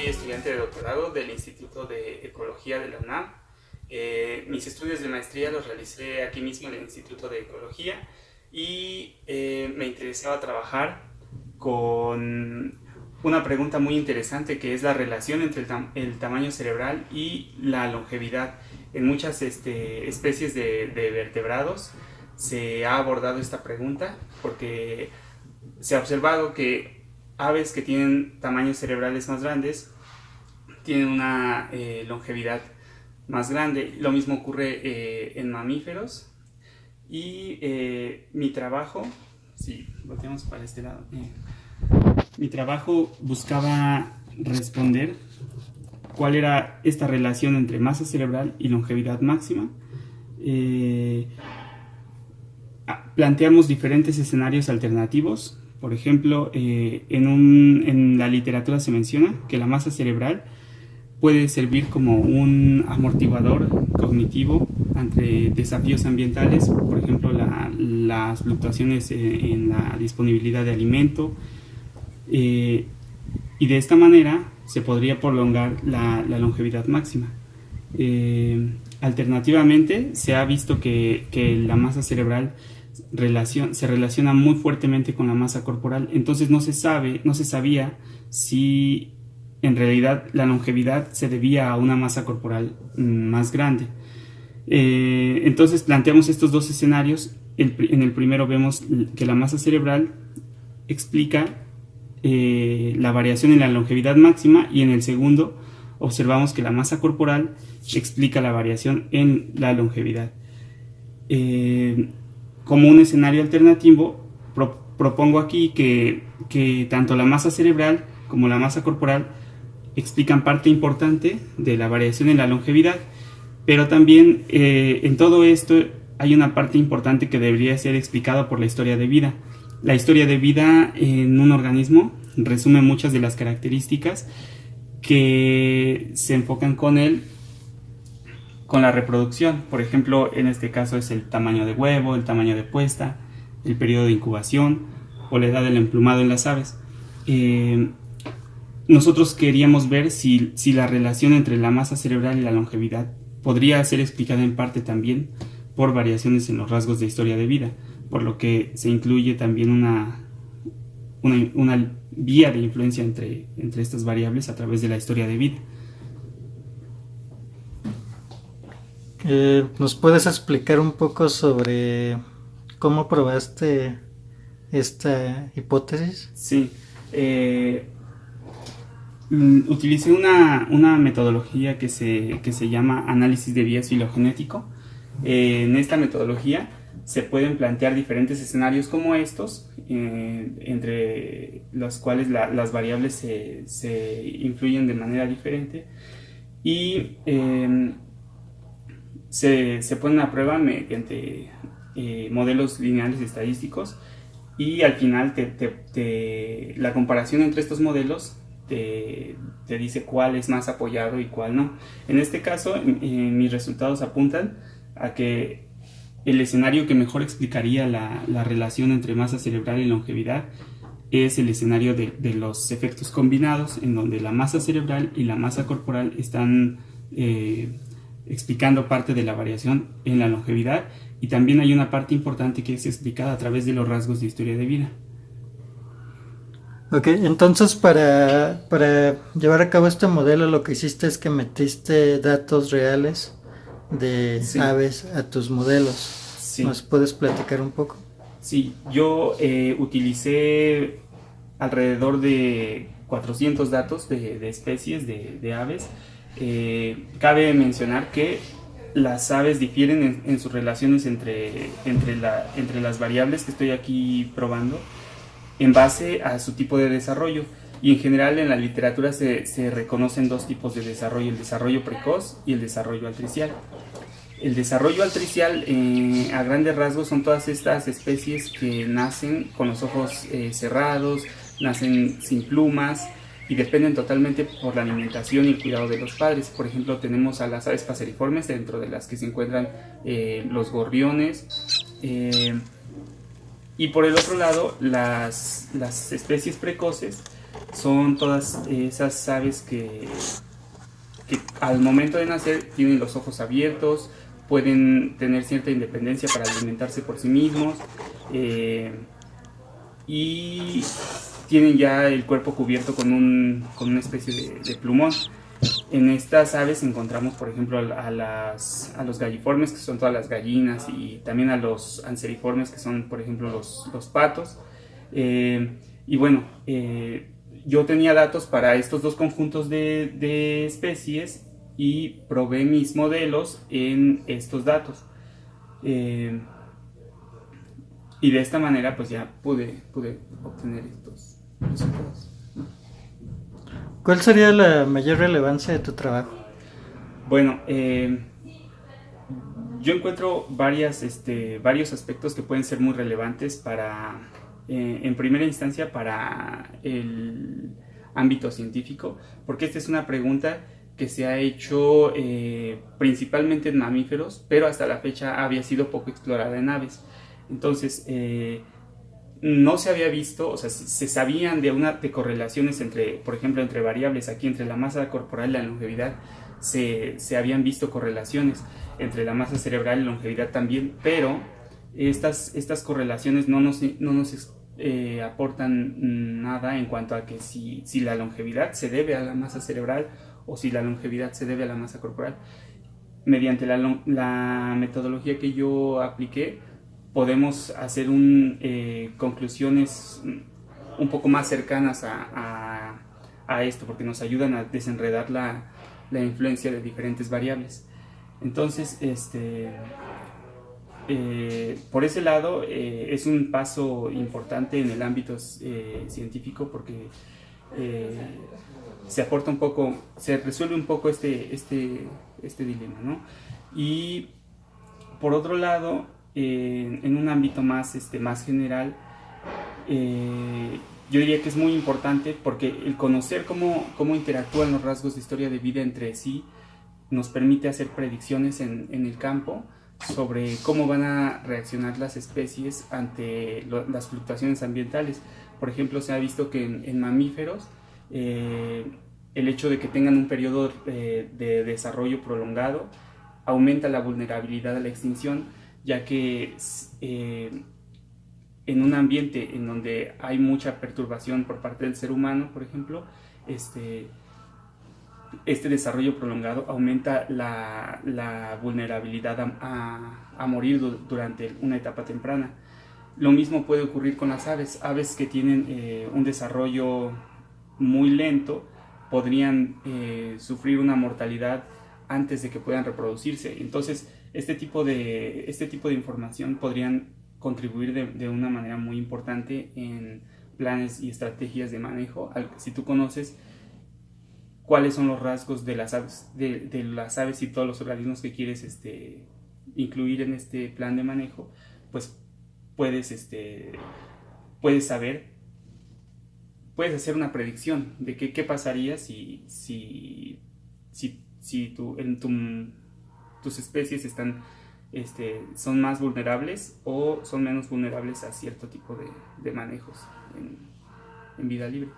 estudiante de doctorado del Instituto de Ecología de la UNAM. Mis estudios de maestría los realicé aquí mismo en el Instituto de Ecología y me interesaba trabajar con una pregunta muy interesante, que es la relación entre el tamaño cerebral y la longevidad. En muchas especies de vertebrados se ha abordado esta pregunta porque se ha observado que aves que tienen tamaños cerebrales más grandes tienen una longevidad más grande. Lo mismo ocurre en mamíferos. Y mi trabajo, si volteamos para este lado, mi trabajo buscaba responder cuál era esta relación entre masa cerebral y longevidad máxima. Planteamos diferentes escenarios alternativos. Por ejemplo, en la literatura se menciona que la masa cerebral puede servir como un amortiguador cognitivo ante desafíos ambientales, por ejemplo las fluctuaciones en la disponibilidad de alimento, y de esta manera se podría prolongar la longevidad máxima. Alternativamente se ha visto que la masa cerebral se relaciona muy fuertemente con la masa corporal, entonces no se sabía si en realidad la longevidad se debía a una masa corporal más grande. Entonces planteamos estos dos escenarios. En el primero vemos que la masa cerebral explica la variación en la longevidad máxima, y en el segundo observamos que la masa corporal explica la variación en la longevidad. Como un escenario alternativo, propongo aquí que tanto la masa cerebral como la masa corporal explican parte importante de la variación en la longevidad, pero también en todo esto hay una parte importante que debería ser explicada por la historia de vida. La historia de vida en un organismo resume muchas de las características que se enfocan con la reproducción. Por ejemplo, en este caso es el tamaño de huevo, el tamaño de puesta, el periodo de incubación o la edad del emplumado en las aves. Nosotros queríamos ver si la relación entre la masa cerebral y la longevidad podría ser explicada en parte también por variaciones en los rasgos de historia de vida, por lo que se incluye también una vía de influencia entre estas variables a través de la historia de vida. ¿Nos puedes explicar un poco sobre cómo probaste esta hipótesis? Sí. Utilicé una metodología que se llama análisis de bias filogenético. En esta metodología se pueden plantear diferentes escenarios como estos, entre los cuales las variables se influyen de manera diferente, y se ponen a prueba mediante modelos lineales estadísticos, y al final la comparación entre estos modelos te dice cuál es más apoyado y cuál no. En este caso, mis resultados apuntan a que el escenario que mejor explicaría la relación entre masa cerebral y longevidad es el escenario de los efectos combinados, en donde la masa cerebral y la masa corporal están explicando parte de la variación en la longevidad, y también hay una parte importante que es explicada a través de los rasgos de historia de vida. Ok, entonces para llevar a cabo este modelo lo que hiciste es que metiste datos reales de aves a tus modelos. Sí. ¿Nos puedes platicar un poco? Sí, yo utilicé alrededor de 400 datos de especies de aves. Cabe mencionar que las aves difieren en sus relaciones entre las variables que estoy aquí probando en base a su tipo de desarrollo, y en general en la literatura se reconocen dos tipos de desarrollo: el desarrollo precoz y el desarrollo altricial. El desarrollo altricial, a grandes rasgos, son todas estas especies que nacen con los ojos cerrados, nacen sin plumas y dependen totalmente por la alimentación y el cuidado de los padres. Por ejemplo, tenemos a las aves paseriformes, dentro de las que se encuentran los gorriones, y por el otro lado las especies precoces son todas esas aves que al momento de nacer tienen los ojos abiertos, pueden tener cierta independencia para alimentarse por sí mismos, y tienen ya el cuerpo cubierto con una especie de plumón. En estas aves encontramos, por ejemplo, a los galliformes, que son todas las gallinas, y también a los anseriformes, que son, por ejemplo, los patos. Y bueno, yo tenía datos para estos dos conjuntos de especies y probé mis modelos en estos datos. Y de esta manera pues ya pude obtener estos resultados. ¿Cuál sería la mayor relevancia de tu trabajo? Bueno, yo encuentro varios aspectos que pueden ser muy relevantes para, en primera instancia, para el ámbito científico, porque esta es una pregunta que se ha hecho principalmente en mamíferos, pero hasta la fecha había sido poco explorada en aves. Entonces, no se había visto, o sea, se sabían de correlaciones entre, por ejemplo, entre variables, aquí entre la masa corporal y la longevidad, se habían visto correlaciones, entre la masa cerebral y la longevidad también, pero estas correlaciones no nos aportan nada en cuanto a que si la longevidad se debe a la masa cerebral o si la longevidad se debe a la masa corporal. Mediante la metodología que yo apliqué, podemos hacer conclusiones un poco más cercanas a esto, porque nos ayudan a desenredar la influencia de diferentes variables. Entonces, por ese lado, es un paso importante en el ámbito científico, porque se aporta un poco, se resuelve un poco este dilema, ¿no? Y por otro lado, en un ámbito más general, yo diría que es muy importante, porque el conocer cómo interactúan los rasgos de historia de vida entre sí nos permite hacer predicciones en el campo sobre cómo van a reaccionar las especies ante las fluctuaciones ambientales. Por ejemplo, se ha visto que en mamíferos, el hecho de que tengan un periodo de desarrollo prolongado aumenta la vulnerabilidad a la extinción, ya que en un ambiente en donde hay mucha perturbación por parte del ser humano, por ejemplo, este desarrollo prolongado aumenta la vulnerabilidad a morir durante una etapa temprana. Lo mismo puede ocurrir con las aves que tienen un desarrollo muy lento, podrían sufrir una mortalidad antes de que puedan reproducirse. Entonces, este tipo de información podrían contribuir de una manera muy importante en planes y estrategias de manejo. Si tú conoces cuáles son los rasgos de las aves y todos los organismos que quieres incluir en este plan de manejo, pues puedes saber, puedes hacer una predicción de qué pasaría si tus especies son más vulnerables o son menos vulnerables a cierto tipo de manejos en vida libre.